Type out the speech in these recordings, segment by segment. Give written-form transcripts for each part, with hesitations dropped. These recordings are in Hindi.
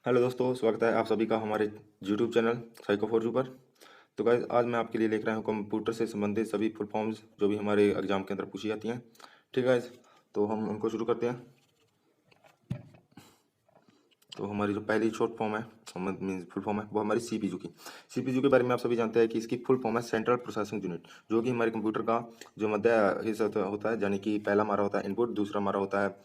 हेलो दोस्तों, स्वागत है आप सभी का हमारे YouTube channel psycho for you पर। तो गाइस, आज मैं आपके लिए लेकर आया हूँ कंप्यूटर से संबंधित सभी फुल फॉर्म्स जो भी हमारे एग्जाम के अंदर पूछी जाती हैं। ठीक है गाइस, तो हम उनको शुरू करते हैं। तो हमारी जो पहली शॉर्ट फॉर्म है मीन्स फुल फॉर्म है वो हमारी सीपीयू की। सीपीयू के बारे में आप सभी जानते हैं कि इसकी फुल फॉर्म है सेंट्रल प्रोसेसिंग यूनिट, जो कि हमारे कंप्यूटर का जो मध्य हिस्सा होता है। यानी कि पहला हमारा होता है इनपुट, दूसरा हमारा होता है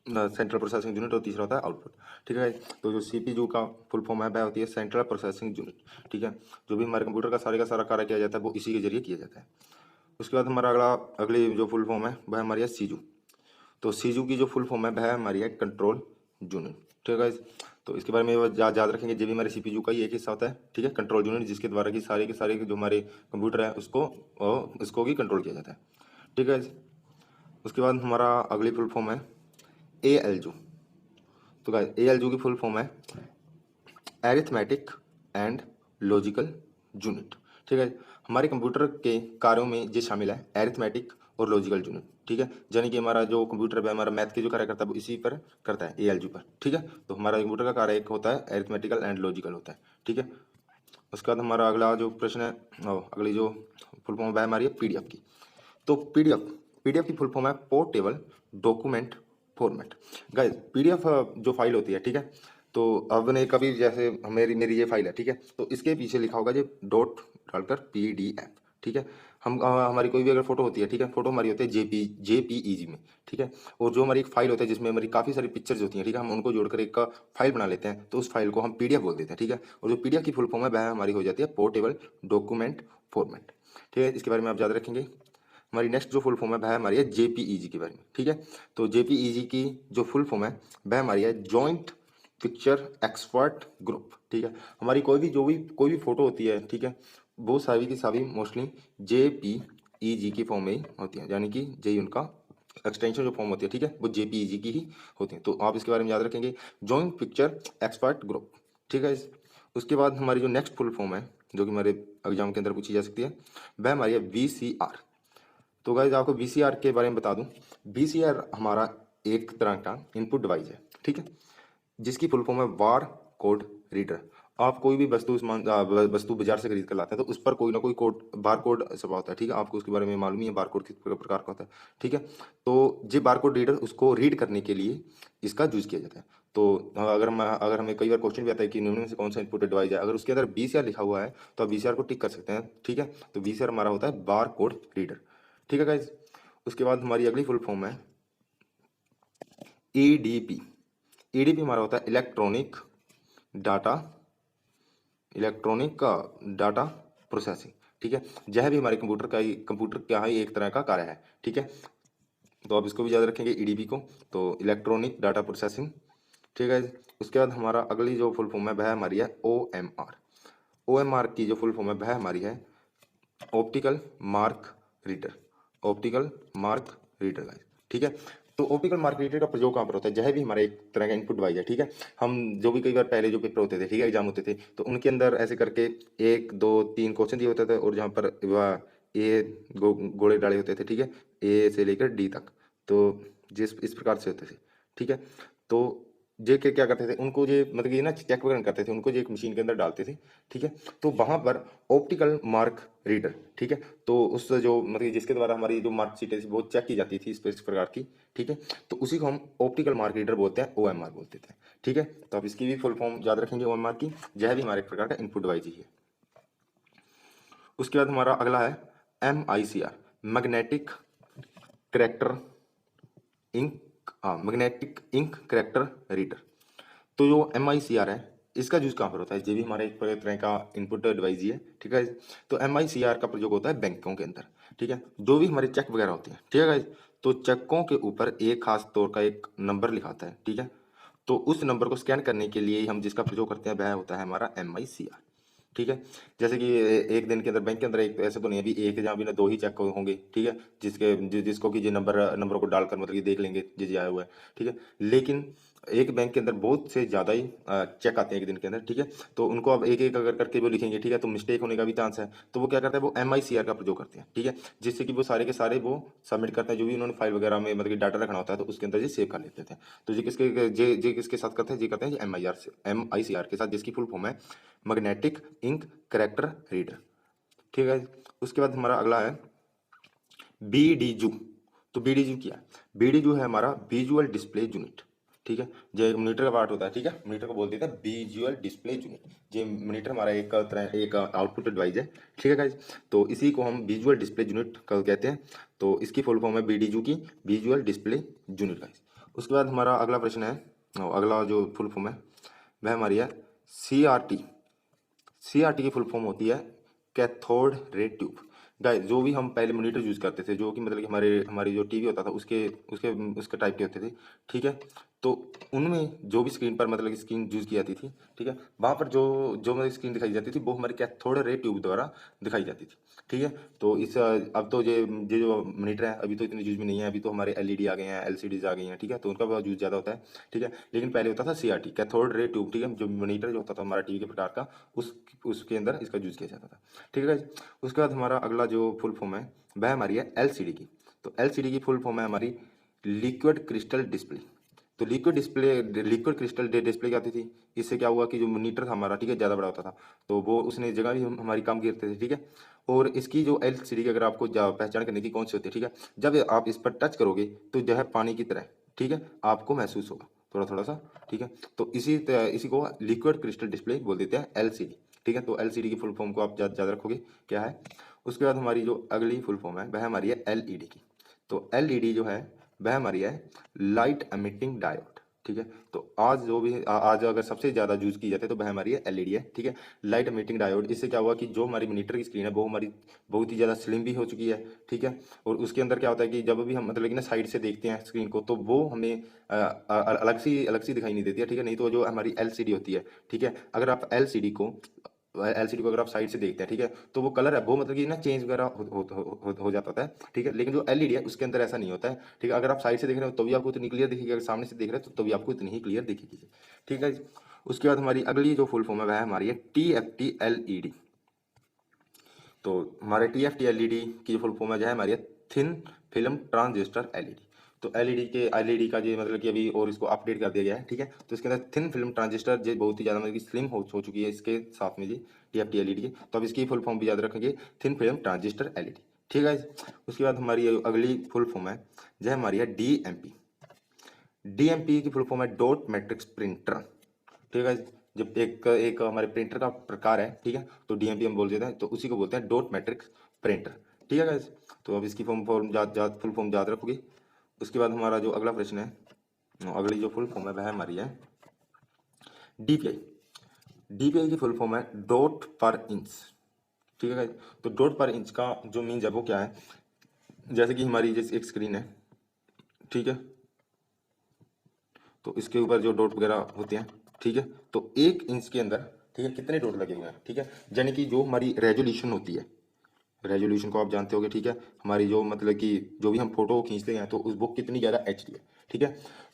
सेंट्रल प्रोसेसिंग यूनिट और तीसरा होता है आउटपुट। ठीक है, तो जो सीपीयू का फुल फॉर्म है वह होती है सेंट्रल प्रोसेसिंग यूनिट। ठीक है, जो भी हमारे कंप्यूटर का सारा कार्य किया जाता है वो इसी के जरिए किया जाता है। उसके बाद हमारा अगली जो फुल फॉर्म है वह हमारी है सीजू। तो सीजू की जो फुल फॉर्म है वह हमारी है कंट्रोल यूनिट। ठीक है guys? तो इसके बारे में याद रखेंगे, जो भी हमारे सीपीयू का ही एक हिस्सा होता है। ठीक है, कंट्रोल यूनिट, जिसके द्वारा की सारे के सारे जो हमारे कंप्यूटर है उसको भी कंट्रोल किया जाता है। ठीक है guys? उसके बाद हमारा अगली फुल फॉर्म है ए एल जू। तो गाइस, ए एल जू की फुल फॉर्म है एरिथमेटिक एंड लॉजिकल यूनिट। ठीक है, हमारे कंप्यूटर के कार्यों में ये शामिल है एरिथमेटिक और लॉजिकल यूनिट। ठीक है, यानी कि हमारा जो कंप्यूटर है हमारा मैथ के जो कार्य करता है वो इसी पर करता है, एएलयू पर। ठीक है, तो हमारा कंप्यूटर का कार्य एक होता है एरिथमेटिकल एंड लॉजिकल होता है। ठीक है, उसके बाद हमारा अगला जो प्रश्न है अगली जो फुल फॉर्म है हमारी है पीडीएफ की। तो पीडीएफ पीडीएफ की फुल फॉर्म है portable document format. Guys, PDF जो फाइल होती है, ठीक है, तो अब ने कभी जैसे मेरी मेरी ये फाइल है, ठीक है, तो इसके पीछे लिखा होगा जो डॉट डालकर पीडीएफ। ठीक है, हम हमारी कोई भी अगर फोटो होती है, ठीक है, फोटो हमारी होती है जेपीईजी में। ठीक है, और जो हमारी एक फाइल होती है जिसमें हमारी काफ़ी सारी पिक्चर्स होती हैं, ठीक है, हम उनको जोड़कर एक फाइल बना लेते हैं, तो उस फाइल को हम पीडीएफ बोल देते हैं। ठीक है, और जो पीडीएफ की फुल फॉर्म है वह हमारी हो जाती है पोर्टेबल डॉक्यूमेंट फॉर्मेट। ठीक है, इसके बारे में आप याद रखेंगे। हमारी नेक्स्ट जो फुल फॉर्म है वह हमारी है जेपीईजी के बारे में। ठीक है, तो जेपीईजी की जो फुल फॉर्म है वह हमारी है जॉइंट पिक्चर एक्सपर्ट ग्रुप। ठीक है, हमारी कोई भी फोटो होती है, ठीक है, वो सारी की सारी मोस्टली जेपीईजी की फॉर्म में ही होती है, यानी कि जे उनका एक्सटेंशन जो फॉर्म होती है, ठीक है, वो जेपीईजी की ही होती है। तो आप इसके बारे में याद रखेंगे, जॉइंट पिक्चर एक्सपर्ट ग्रुप। ठीक है, उसके बाद हमारी जो नेक्स्ट फुल फॉर्म है जो कि हमारे एग्जाम के अंदर पूछी जा सकती है वह हमारी है वीसीआर। तो गाइज, आपको वीसीआर के बारे में बता दूं, वीसीआर हमारा एक तरह का इनपुट डिवाइस है, ठीक है, जिसकी फुल फॉर्म है वार कोड रीडर। आप कोई भी वस्तु बाजार से खरीद कर लाते हैं तो उस पर कोई ना कोई कोड, बार कोड छपा होता है। ठीक है, आपको उसके बारे में मालूम ही है बार कोड किस प्रकार का होता है। ठीक है, तो ये बार कोड रीडर उसको रीड करने के लिए इसका यूज किया जाता है। तो अगर हमें कई बार क्वेश्चन भी आता है कि निम्न में से कौन सा इनपुट डिवाइस है, अगर उसके अंदर बीसीआर लिखा हुआ है तो आप बीसीआर को टिक कर सकते हैं। ठीक है, तो बीसीआर हमारा होता है बार कोड रीडर। ठीक है गाइज, उसके बाद हमारी अगली फुल फॉर्म है एडीपी। एडीपी हमारा होता है डाटा इलेक्ट्रॉनिक का डाटा प्रोसेसिंग। ठीक है, यह भी हमारे कंप्यूटर का ही एक तरह का कार्य है। ठीक है, तो आप इसको भी याद रखेंगे ईडीपी को, तो इलेक्ट्रॉनिक डाटा प्रोसेसिंग। ठीक है, उसके बाद हमारा अगली जो फुल फॉर्म है वह हमारी है ओएमआर। ओएमआर की जो फुल फॉर्म है वह हमारी है optical mark reader. Optical mark reader guys. ठीक है, तो ऑप्टिकल मार्क रीडर का प्रयोग कहाँ पर होता है, यह भी हमारे एक तरह का इनपुट डिवाइस है। ठीक है, हम जो भी कई बार पहले जो पेपर होते थे, ठीक है, एग्जाम होते थे, तो उनके अंदर ऐसे करके एक दो तीन क्वेश्चन दिए होते थे और जहाँ पर वह गोले डाले होते थे। ठीक है, ए से लेकर डी तक, तो जिस इस प्रकार से होते थे। ठीक है, तो जे के क्या करते थे, उनको ये मतलब ये ना चेक वगैरह करते थे, उनको ये एक मशीन के अंदर डालते थे। ठीक है, तो वहां पर ऑप्टिकल मार्क रीडर, ठीक है, तो उस जो मतलब जिसके द्वारा हमारी जो मार्कशीट है वो चेक की जाती थी इस प्रकार की। ठीक है, तो उसी को हम ऑप्टिकल मार्क रीडर बोलते हैं, ओएमआर बोलते थे। ठीक है, तो आप इसकी भी फुल फॉर्म याद रखेंगे ओएमआर की, यह भी हमारे एक प्रकार का इनपुट डिवाइस ही है। उसके बाद हमारा अगला है MICR, magnetic character ink, magnetic ink character reader. तो जो MICR है इसका यूज कहाँ पर होता है, ये भी हमारे एक तरह का इनपुट डिवाइस ही है। ठीक है, तो MICR का प्रयोग होता है बैंकों के अंदर। ठीक है, जो भी हमारे चेक वगैरह होते हैं, ठीक है गाइस, तो चेकों के ऊपर एक खास तौर का एक नंबर लिखा होता है। ठीक है, तो उस नंबर को स्कैन करने के लिए हम जिसका प्रयोग करते हैं वह होता है हमारा MICR। ठीक है, जैसे कि एक दिन के अंदर बैंक के अंदर एक ऐसे तो नहीं, अभी एक जहाँ भी ना दो ही चेक होंगे। ठीक है, जिसको कि ये नंबरों को डालकर मतलब ये देख लेंगे जी आया हुआ है। ठीक है, लेकिन एक बैंक के अंदर बहुत से ज़्यादा ही चेक आते हैं एक दिन के अंदर, ठीक है। तो उनको अब एक एक अगर करके वो लिखेंगे, ठीक है, तो मिस्टेक होने का भी चांस है। तो वो क्या करते हैं, वो MICR का प्रयोग करते हैं, ठीक है, जिससे कि वो सारे के सारे वो सबमिट करते हैं, जो भी उन्होंने फाइल वगैरह में मतलब कि डाटा रखना होता है तो उसके अंदर ये सेव कर लेते थे। तो ये किसके साथ करते हैं, ये करते हैं MICR के साथ, जिसकी फुल फॉर्म है मैग्नेटिक इंक करेक्टर रीडर, ठीक है। उसके बाद हमारा अगला है BDJU। तो BDJU क्या है, BDJU है हमारा विजुअल डिस्प्ले यूनिट, ठीक है। जो एक मॉनिटर का पार्ट होता है, ठीक है, मॉनिटर को बोल देते हैं विजुअल डिस्प्ले यूनिट। ये मॉनिटर हमारा एक आउटपुट डिवाइस है, ठीक है गाइज। तो इसी को हम विजुअल डिस्प्ले यूनिट कहते हैं। तो इसकी फुल फॉर्म है BDJU की, विजुअल डिस्प्ले यूनिट गाइज। उसके बाद हमारा अगला प्रश्न है, अगला जो फुल फॉर्म है वह हमारी है CRT। CRT की फुल फॉर्म होती है कैथोड रे ट्यूब। गाइस जो भी हम पहले मॉनिटर यूज करते थे, जो कि मतलब कि हमारी जो टीवी होता था उसके उसके उसके टाइप के होते थे, ठीक है। तो उनमें जो भी स्क्रीन पर मतलब कि स्क्रीन यूज की जाती थी, ठीक है, वहाँ पर जो जो मतलब स्क्रीन दिखाई जाती थी वो हमारी कैथोड रे ट्यूब द्वारा दिखाई जाती थी, ठीक है। तो अब तो ये जो मॉनिटर है अभी तो इतने यूज में नहीं है, अभी तो हमारे LED आ गए हैं, LCDs आ गई हैं, ठीक है, तो उनका बहुत यूज ज़्यादा होता है, ठीक है। लेकिन पहले होता था CRT कैथोड रे ट्यूब, ठीक है, जो मॉनिटर जो होता था हमारा टीवी के प्रकार का, उस उसके अंदर इसका यूज किया जाता था, ठीक है guys? उसके बाद हमारा अगला जो फुल फॉर्म है वह हमारी है LCD की। तो LCD की फुल फॉर्म है हमारी लिक्विड क्रिस्टल डिस्प्ले। तो लिक्विड क्रिस्टल डिस्प्ले क्या होती थी, इससे क्या हुआ कि जो मॉनिटर था हमारा, ठीक है, ज़्यादा बड़ा होता था, तो वो उसने जगह भी हमारी कम गिरते थे, ठीक है। और इसकी जो LCD की अगर आपको पहचान करने की कौन सी होती है, ठीक है, जब आप इस पर टच करोगे तो जो है पानी की तरह, ठीक है, आपको महसूस होगा थोड़ा थोड़ा सा, ठीक है। तो इसी को लिक्विड क्रिस्टल डिस्प्ले बोल देते हैं, LCD, ठीक है। तो LCD की फुल फॉर्म को आप याद रखोगे क्या है। उसके बाद हमारी जो अगली फुल फॉर्म है वह हमारी है LED की। तो LED जो है वह हमारी है लाइट एमिटिंग डायोड, ठीक है। तो आज जो भी आज अगर सबसे ज़्यादा यूज की जाती है तो वह हमारी है LED है, ठीक है, लाइट एमिटिंग डायोड। इससे क्या हुआ कि जो हमारी मॉनिटर की स्क्रीन है वो हमारी बहुत ही ज़्यादा स्लिम भी हो चुकी है, ठीक है। और उसके अंदर क्या होता है कि जब भी हम मतलब कि ना साइड से देखते हैं स्क्रीन को तो वो हमें अलग सी दिखाई नहीं देती है, ठीक है। नहीं तो जो हमारी LCD होती है, ठीक है, अगर आप LCD को अगर आप साइड से देखते हैं, ठीक है, तो वो कलर है वो मतलब कि ना चेंज वगैरह हो जाता है, ठीक है। लेकिन जो LED है उसके अंदर ऐसा नहीं होता है, ठीक है। अगर आप साइड से देख रहे हो तो भी आपको इतनी क्लियर दिखेगी, अगर सामने से देख रहे हो तो भी आपको इतनी ही क्लियर दिखेगी, ठीक है। उसके बाद हमारी अगली जो फुल फॉर्म है वह हमारी है TFT LED। तो हमारे TFT LED की जो फुल फॉर्म है जो है हमारी है थिन फिल्म ट्रांजिस्टर LED। तो LED का जो मतलब कि अभी और इसको अपडेट कर दिया गया है, ठीक है। तो इसके अंदर थिन फिल्म ट्रांजिस्टर जो बहुत ही ज़्यादा मतलब कि स्लिम हो चुकी है इसके साथ में जी TFT LED की। तो अब इसकी फुल फॉर्म भी याद रखेंगे, थिन फिल्म ट्रांजिस्टर LED, ठीक है। उसके बाद हमारी अगली फुल फॉर्म है जो हमारी है DMP। DMP की फुल फॉर्म है डॉट मैट्रिक्स प्रिंटर, ठीक है। जब एक एक हमारे प्रिंटर का प्रकार है, ठीक है, तो DMP हम बोल देते हैं, तो उसी को बोलते हैं डॉट मैट्रिक्स प्रिंटर, ठीक है गाइस। तो अब इसकी फुल फॉर्म याद रखोगे। उसके बाद हमारा जो अगला प्रश्न है, अगली जो फुल फॉर्म है वह हमारी है DPI। DPI की फुल फॉर्म है डॉट पर इंच, ठीक है गाइस। तो डॉट पर इंच का जो मीन्स है वो क्या है, जैसे कि हमारी जैसे एक स्क्रीन है, ठीक है, तो इसके ऊपर जो डॉट वगैरह होते हैं, ठीक है, तो 1 इंच के अंदर, ठीक है, कितने डॉट लगे हुए हैं, ठीक है। यानी कि जो हमारी रेजोल्यूशन होती है, रेजोल्यूशन को आप जानते होगे, ठीक है, हमारी जो मतलब कि जो भी हम फोटो खींचते हैं तो उस वो कितनी ज़्यादा HD है, ठीक है।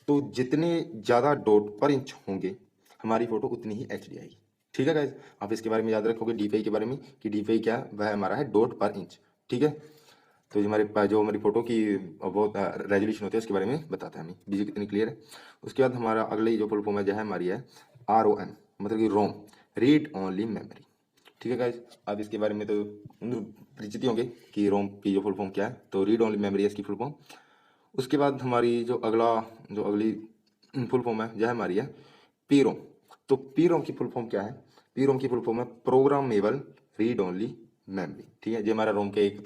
तो जितने ज़्यादा डॉट पर इंच होंगे हमारी फोटो उतनी ही HD आएगी, ठीक है गाइज। आप इसके बारे में याद रखोगे DPI के बारे में कि DPI क्या है, वह हमारा है डॉट पर इंच, ठीक है। तो जो हमारी फोटो की वो रेजोल्यूशन होती है उसके बारे में बताता है हमें बीजी कितनी क्लियर है। उसके बाद हमारा अगली जो फुल फॉर्म है जो है हमारी है ROM, मतलब कि रोम, रीड ओनली मेमोरी, ठीक है गाइज। आप इसके बारे में तो परिचित होंगे कि रोम की जो फुल फॉर्म क्या है, तो रीड ओनली मेमोरी है इसकी फुल फॉर्म। उसके बाद हमारी जो अगली फुल फॉर्म है जो है हमारी है पीरोम। तो पीरोम की फुल फॉर्म क्या है, पीरोम की फुल फॉर्म है प्रोग्रामेबल रीड ओनली मेमोरी, ठीक है। जो हमारा रोम के एक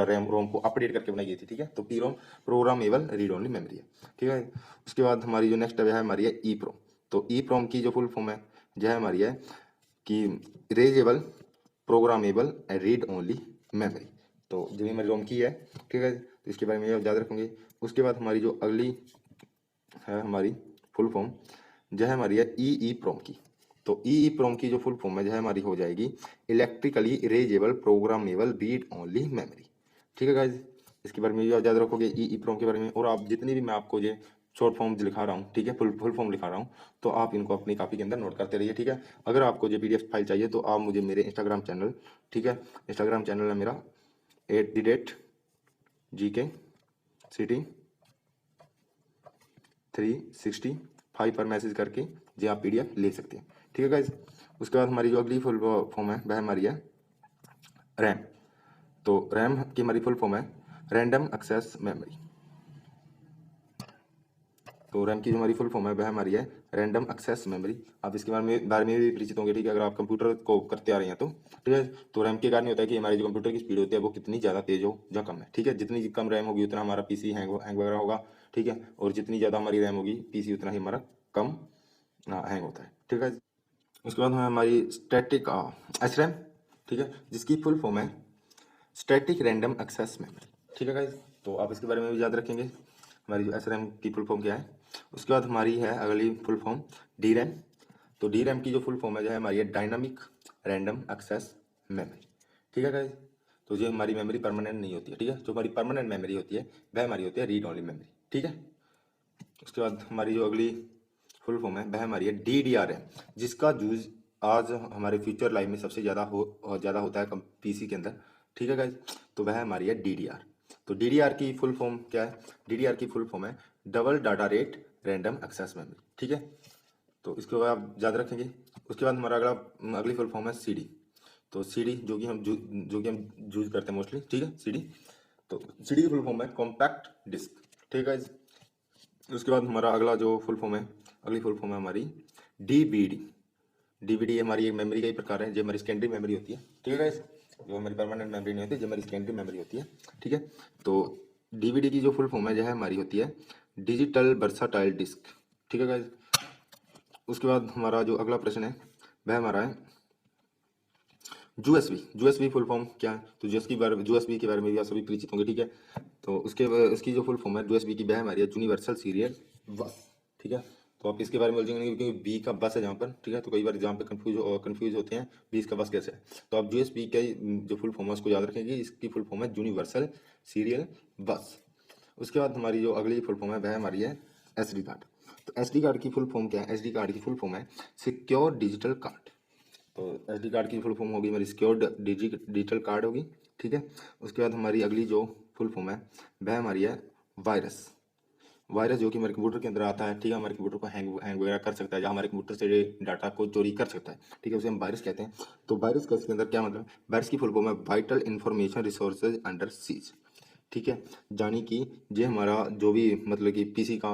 रैम रोम को अपडेट करके बनाई गई थी, ठीक है। तो पीरोम प्रोग्रामेबल रीड ओनली मेमोरी है, ठीक है। उसके बाद हमारी जो नेक्स्ट है हमारी है ई प्रोम। तो ई प्रोम की जो फुल फॉर्म है जो है हमारी है कि erasable programmable read only memory. तो जो हमारी रोम की है, ठीक है, तो इसके बारे में याद रखेंगे। उसके बाद हमारी जो अगली है हमारी फुल फॉर्म जो है हमारी है ई प्रोम की। तो ई प्रोम की जो फुल फॉर्म है जो है हमारी हो जाएगी electrically erasable programmable read only memory, ठीक है गाइज। इसके बारे में याद रखोगे ई प्रोम के बारे में। और आप जितनी भी मैं आपको ये शॉर्ट फॉर्म लिखा रहा हूँ, ठीक है, फुल फॉर्म लिखा रहा हूँ, तो आप इनको अपनी कॉपी के अंदर नोट करते रहिए, ठीक है। अगर आपको जो PDF फाइल चाहिए तो आप मुझे मेरे इंस्टाग्राम चैनल, ठीक है, इंस्टाग्राम चैनल है मेरा @GK City 365 पर मैसेज करके जो आप PDF ले सकते हैं, ठीक है गाइज। उसके बाद हमारी जो अगली फुल फॉर्म है वह हमारी है रैम। तो रैम की हमारी फुल फॉर्म है रैंडम एक्सेस मेमोरी। तो रैम की जो हमारी फुल फॉर्म है वह हमारी है रैंडम एक्सेस मेमोरी। आप इसके बारे में भी परिचित होंगे, ठीक है, अगर आप कंप्यूटर को करते आ रहे हैं तो, ठीक है। तो रैम के कारण होता है कि हमारी जो कंप्यूटर की स्पीड होती है वो कितनी ज़्यादा तेज हो या कम है, ठीक है। जितनी कम रैम होगी उतना हमारा PC हैंग वगैरह होगा, ठीक है, और जितनी ज़्यादा हमारी रैम होगी PC उतना ही हमारा कम हैंग होता है, ठीक है। उसके बाद है हमारी स्टैटिक SRAM, ठीक है, जिसकी फुल फॉर्म है स्टैटिक रैंडम एक्सेस मेमोरी, ठीक है गाइज। तो आप इसके बारे में भी याद रखेंगे हमारी जो SRAM की फुल फॉर्म क्या है। उसके बाद हमारी है अगली फुल फॉर्म DRAM। तो DRAM की जो फुल फॉर्म है जो है हमारी है डायनामिक रैंडम एक्सेस मेमोरी, ठीक है गाइज। तो ये हमारी मेमोरी परमानेंट नहीं होती है, ठीक है। जो हमारी परमानेंट मेमोरी होती है वह हमारी होती है रीड ओनली मेमोरी, ठीक है। उसके बाद हमारी जो अगली फुल फॉर्म है वह हमारी है DDR है, जिसका यूज आज हमारे फ्यूचर लाइफ में सबसे ज़्यादा होता है PC के अंदर, ठीक है गाइज। तो वह हमारी है DDR। तो DDR की फुल फॉर्म क्या है? DDR की फुल फॉर्म है double data rate random access memory, ठीक है। तो इसके बाद आप याद रखेंगे। उसके बाद हमारा अगली फुल फॉर्म है CD। तो CD जो कि हम यूज करते हैं मोस्टली, ठीक है, CD। तो CD की फुल फॉर्म है कॉम्पैक्ट डिस्क, ठीक है। उसके बाद हमारा अगली फुल फॉर्म है हमारी DVD। DVD हमारी एक मेमोरी का ही प्रकार है, जो हमारी सेकेंडरी मेमोरी होती है, ठीक है गाइस। जो हमारी परमानेंट मेमोरी नहीं होती, जो हमारी सेकेंडरी मेमोरी होती है, ठीक है। तो DVD की जो फुल फॉर्म है जो है हमारी होती है डिजिटल वर्साटाइल डिस्क, ठीक है गाइस। उसके बाद हमारा जो अगला प्रश्न है वह हमारा है USB फुल फॉर्म क्या है? तो USB के बारे में भी आप सभी परिचित होंगे, ठीक है। तो उसकी जो फुल फॉर्म है USB की वह हमारी है यूनिवर्सल सीरियल बस, ठीक है। तो आप इसके बारे में बोलेंगे क्योंकि बी का बस है जहाँ पर, ठीक है। तो कई बार जहाँ पे कंफ्यूज होते हैं बीस का बस कैसे है। तो आप USB के जो फुल फॉर्म है उसको याद रखेंगे, इसकी फुल फॉर्म है यूनिवर्सल सीरियल बस। उसके बाद हमारी जो अगली फुल फॉर्म है वह हमारी है SD कार्ड। तो SD कार्ड की फुल फॉर्म क्या है? SD कार्ड की फुल फॉर्म है सिक्योर डिजिटल कार्ड। तो SD कार्ड की फुल फॉर्म होगी हमारी सिक्योर्ड डिजिटल कार्ड होगी, ठीक है। उसके बाद हमारी अगली जो फुल फॉर्म है वह हमारी है वायरस जो कि हमारे कंप्यूटर के अंदर आता है, ठीक है। हमारे कंप्यूटर को हैंग वगैरह कर सकता है, या हमारे कंप्यूटर से डाटा को चोरी कर सकता है, ठीक है, उसे हम वायरस कहते हैं। तो वायरस का इसके अंदर क्या मतलब? वायरस की फुल फॉर्म है vital information resources under seize, ठीक है। यानी कि ये हमारा जो भी मतलब कि PC का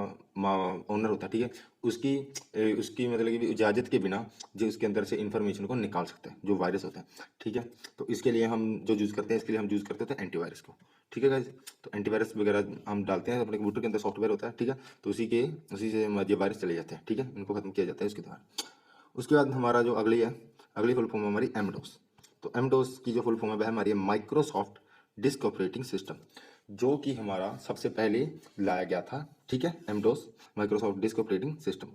ओनर होता है, ठीक है, उसकी मतलब कि इजाज़त के बिना जो उसके अंदर से इंफॉर्मेशन को निकाल सकता है, जो वायरस होता है, ठीक है। तो इसके लिए हम जो यूज़ करते हैं, इसके लिए हम यूज़ करते थे एंटीवायरस को, ठीक है गाइस। तो एंटीवायरस वगैरह हम डालते हैं, अपने कंप्यूटर के अंदर सॉफ्टवेयर होता है, ठीक है। तो उसी से ये वायरस चले जाते हैं, ठीक है, इनको खत्म किया जाता है उसके द्वारा। उसके बाद हमारा जो अगली फुल फॉर्म है हमारी एमडोस। तो एमडोस की जो फुल फॉर्म है वह हमारी माइक्रोसॉफ्ट डिस्क ऑपरेटिंग सिस्टम, जो कि हमारा सबसे पहले लाया गया था, ठीक है, एमडोस माइक्रोसॉफ्ट डिस्क ऑपरेटिंग सिस्टम।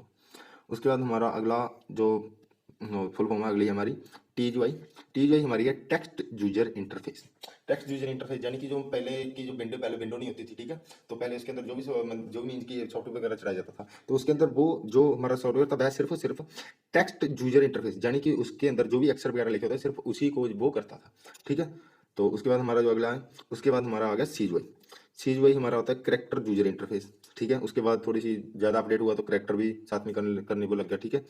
उसके बाद हमारा अगला जो फुल फॉर्म है अगली हमारी TUI हमारी है text user interface. Text user interface यानी कि जो पहले विंडो नहीं होती थी, ठीक है। तो पहले उसके अंदर जो भी इनकी सॉफ्टवेयर वगैरह चलाया जाता था, तो उसके अंदर वो जो हमारा सॉफ्टवेयर था वह सिर्फ और सिर्फ टेक्स्ट यूजर इंटरफेस, यानी कि उसके अंदर जो भी अक्षर वगैरह लिखे होते हैं सिर्फ उसी को वो करता था, ठीक है। तो उसके बाद हमारा जो अगला है, उसके बाद हमारा आ गया CUI हमारा होता है करेक्टर यूजर इंटरफेस, ठीक है। उसके बाद थोड़ी सी ज़्यादा अपडेट हुआ तो करेक्टर भी साथ में करने को लग गया, ठीक है।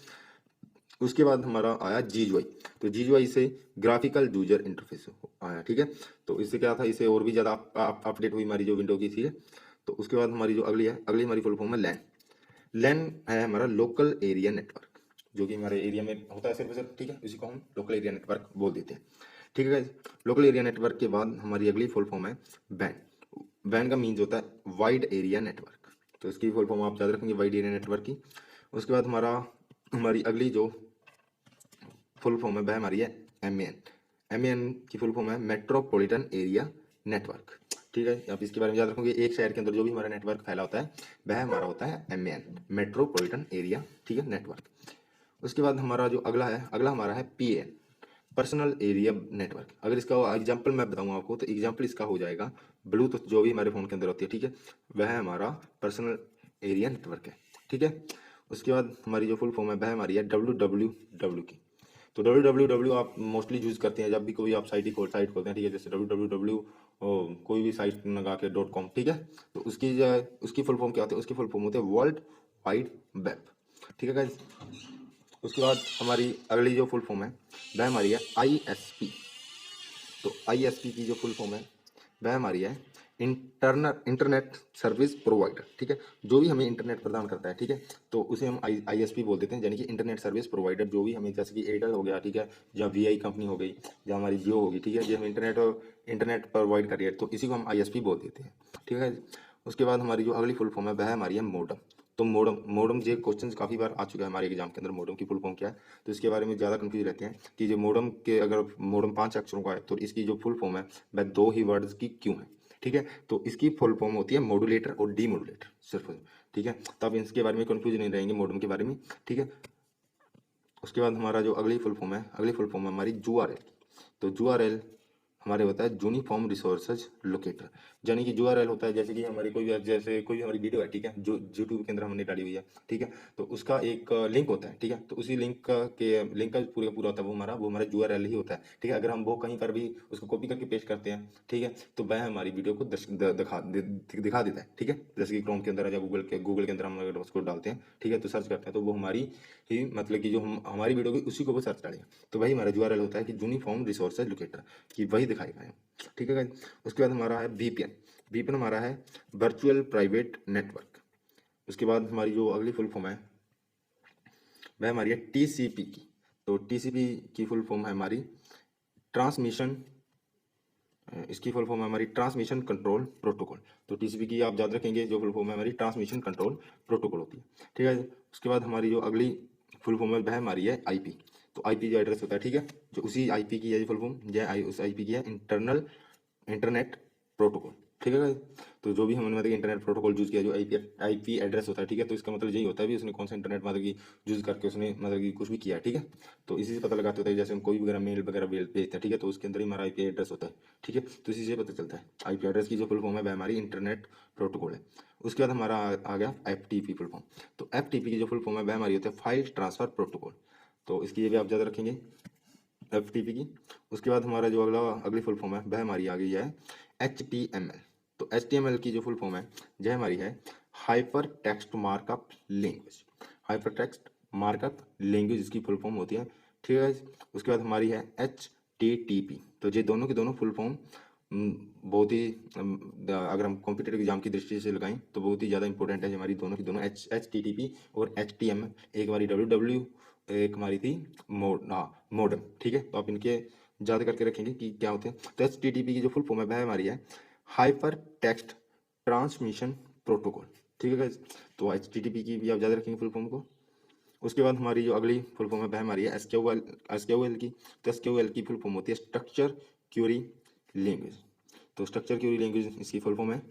उसके बाद हमारा आया GUI। तो GUI से ग्राफिकल यूजर इंटरफेस आया, ठीक है। तो इससे क्या था, इसे और भी ज़्यादा अपडेट हुई हमारी जो विंडो की थी। तो उसके बाद हमारी जो अगली हमारी फुल फॉर्म है लैन है हमारा लोकल एरिया नेटवर्क, जो कि हमारे एरिया में होता है सिर्फ, ठीक है। इसी को हम लोकल एरिया नेटवर्क बोल देते हैं, ठीक है। लोकल एरिया नेटवर्क के बाद हमारी अगली फुल फॉर्म है वैन का मीन्स होता है वाइड एरिया नेटवर्क। तो इसकी फुल फॉर्म आप याद रखेंगे वाइड एरिया नेटवर्क की। उसके बाद हमारी अगली जो फुल फॉर्म है वह हमारी है MEN की फुल फॉर्म है मेट्रोपॉलिटन एरिया नेटवर्क, ठीक है। आप इसके बारे में याद रखोगे, एक शहर के अंदर जो भी हमारा नेटवर्क फैला होता है वह हमारा होता है MEN मेट्रोपॉलिटन एरिया, ठीक है, नेटवर्क। उसके बाद हमारा जो अगला हमारा है PAN पर्सनल एरिया नेटवर्क। अगर इसका एग्जांपल मैं बताऊँ आपको, तो एग्जांपल इसका हो जाएगा ब्लूटूथ, जो भी हमारे फ़ोन के अंदर होती है, ठीक है, वह है हमारा पर्सनल एरिया नेटवर्क है, ठीक है। उसके बाद हमारी जो फुल फॉर्म है वह हमारी है WWW की। तो WWW आप मोस्टली यूज़ करते हैं जब भी कोई आप साइट खोलते हैं, ठीक है। जैसे WWW कोई भी साइट लगा के .com, ठीक है। तो उसकी जो है उसकी फुल फॉर्म क्या होती है, उसकी फुल फॉर्म होती है वर्ल्ड वाइड वेब, ठीक है गाइस। उसके बाद हमारी अगली जो फुल फॉर्म है वह हमारी है ISP। तो ISP की जो फुल फॉर्म है वह हमारी है इंटरनेट सर्विस प्रोवाइडर, ठीक है। जो भी हमें इंटरनेट प्रदान करता है, ठीक है, तो उसे हम ISP बोल देते हैं, यानी कि इंटरनेट सर्विस प्रोवाइडर। जो भी हमें, जैसे कि एयरटेल हो गया, ठीक है, या VI कंपनी हो गई, या हमारी जियो होगी, ठीक है, जो हम इंटरनेट प्रोवाइड कर रही है, तो इसी को हम ISP बोल देते हैं, ठीक है। उसके बाद हमारी जो अगली फुल फॉर्म है वह हमारी है मोडम। तो मोडम ये क्वेश्चन काफ़ी बार आ चुका है हमारे एग्जाम के अंदर, मोडम की फुल फॉर्म क्या है। तो इसके बारे में ज़्यादा कंफ्यूज रहते हैं कि जो मोडम के, अगर मोडम 5 अक्षरों का है तो इसकी जो फुल फॉर्म है वह 2 ही वर्ड्स की क्यों है, ठीक है। तो इसकी फुल फॉर्म होती है मॉड्यूलेटर और डीमॉड्यूलेटर सिर्फ, ठीक है। तो आप इसके बारे में कंफ्यूज नहीं रहेंगे मोडम के बारे में, ठीक है। उसके बाद हमारा जो अगली फुल फॉर्म है हमारी URL। तो URL हमारे होता है यूनिफॉर्म रिसोर्सेज लोकेटर, यानी कि URL होता है जैसे कि हमारी जैसे कोई हमारी वीडियो है, ठीक है, जो यूट्यूब के अंदर हमने डाली हुई है, ठीक है। तो उसका एक लिंक होता है, ठीक है। तो उसी लिंक का पूरा पूरा होता है वो हमारा URL ही होता है, ठीक है। अगर हम वो कहीं पर भी उसको कॉपी करके पेस्ट करते हैं, ठीक है, तो वह हमारी वीडियो को दिखा देता है, ठीक है। जैसे कि क्रोम के अंदर या गूगल के अंदर हम अगर उसको डालते हैं, ठीक है, तो सर्च करते हैं, तो वो हमारी ही मतलब कि जो हमारी वीडियो की उसी को वो सर्च डालेगा, तो वही हमारा URL होता है कि यूनिफॉर्म रिसोर्सेज लोकेटर, कि वही दिखाएगा है, ठीक है। उसके बाद हमारा है VPN हमारा है वर्चुअल प्राइवेट नेटवर्क। उसके बाद हमारी जो अगली फुल फॉर्म है वह हमारी है TCP की। तो TCP की फुल फॉर्म है हमारी ट्रांसमिशन, इसकी फुल फॉर्म है हमारी ट्रांसमिशन कंट्रोल प्रोटोकॉल। तो TCP की आप याद रखेंगे, जो फुल फॉर्म है हमारी ट्रांसमिशन कंट्रोल प्रोटोकॉल होती है, ठीक है। उसके बाद हमारी जो अगली फुल फॉर्म है वह हमारी है IP। तो IP जो एड्रेस होता है, ठीक है, जो उसी IP की है फुल फॉर्म, यह उस IP की है इंटरनेट प्रोटोकॉल, ठीक है guys? तो जो भी हमने मतलब इंटरनेट प्रोटोकॉल यूज़ किया, जो IP एड्रेस होता है, ठीक है, तो इसका मतलब यही होता है भी उसने कौन सा इंटरनेट मतलब कि यूज़ करके उसने मतलब कि कुछ भी किया है, ठीक है। तो इसी से पता लगाते होता है, जैसे हम कोई वगैरह मेल वगैरह भेजते हैं, ठीक है, तो उसके अंदर ही हमारा IP एड्रेस होता है, ठीक है। तो इसी से पता चलता है। IP एड्रेस की जो फुल फॉर्म है वह हमारी इंटरनेट प्रोटोकॉल है। उसके बाद हमारा आ गया FTP फुल फॉर्म। तो FTP की जो फुल फॉर्म है वह हमारी होती है फाइल ट्रांसफर प्रोटोकॉल। तो इसकी ये भी आप ज़्यादा रखेंगे, FTP की। उसके बाद हमारा जो अगली फुल फॉर्म है वह हमारी आ गई है HTML। तो HTML की जो फुल फॉर्म है यह हमारी है hyper text markup language. Hyper text markup language इसकी फुल फॉर्म होती है, ठीक है। उसके बाद हमारी है HTTP। तो ये दोनों की दोनों फुल फॉर्म बहुत ही अगर हम कॉम्पिटेटिव एग्जाम की दृष्टि से लगाएं तो बहुत ही ज़्यादा इंपॉर्टेंट है हमारी दोनों की दोनों, HTTP और HTML। एक हमारी WW, एक हमारी थी मोडम, ठीक है। तो आप इनके याद करके रखेंगे कि क्या होते हैं। तो HTTP की जो फुल फॉर्म है वह हमारी है हाइपर टेक्स्ट ट्रांसमिशन प्रोटोकॉल, ठीक है गाइस। तो HTTP की भी आप याद रखेंगे फुल फॉर्म को। उसके बाद हमारी जो अगली फुल फॉर्म है वह हमारी है SQL की। तो SQL की फुल फॉर्म होती है स्ट्रक्चर क्यूरी लैंग्वेज। तो स्ट्रक्चर क्यूरी लैंग्वेज इसकी फुल फॉर्म है।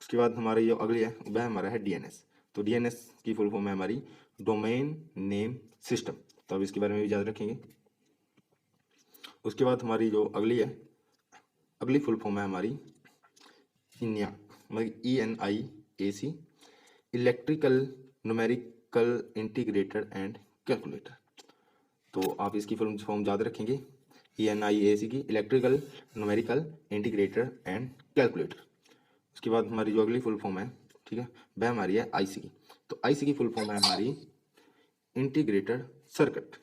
उसके बाद हमारी जो अगली है वह हमारा है DNS। तो DNS की फुल फॉर्म है हमारी डोमेन नेम सिस्टम। तो अब इसके बारे में भी याद रखेंगे। उसके बाद हमारी जो अगली फुल फॉर्म है हमारी ENIAC, मतलब ENIAC, electrical numerical integrator and calculator. तो आप इसकी फुल फॉर्म याद रखेंगे, ENIAC की electrical numerical integrator and calculator. उसके बाद हमारी जो अगली फुल फॉर्म है, ठीक है, वह हमारी है IC की। तो IC की फुल फॉर्म है हमारी इंटीग्रेटेड सर्किट।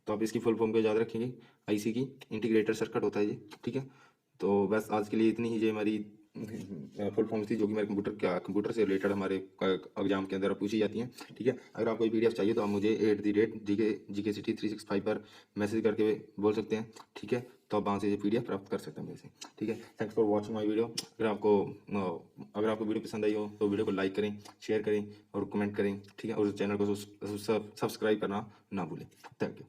तो आप इसकी फुल फॉर्म को याद रखेंगे, IC की इंटीग्रेटेड सर्किट होता है ये, ठीक है। तो बस आज के लिए इतनी ही जो हमारी फुल फॉर्म थी, जो कि हमारे कंप्यूटर से रिलेटेड हमारे एग्जाम के अंदर पूछी जाती हैं, ठीक है। अगर आपको PDF चाहिए तो आप मुझे @GKCT365 पर मैसेज करके बोल सकते हैं, ठीक है। तो आप वहाँ से ये PDF प्राप्त कर सकते हैं मेरे से, ठीक है। Thanks for watching my video. अगर आपको वीडियो पसंद आई हो तो वीडियो को लाइक करें, शेयर करें और कमेंट करें, ठीक है। और चैनल को सब्सक्राइब करना ना भूलें। Thank you.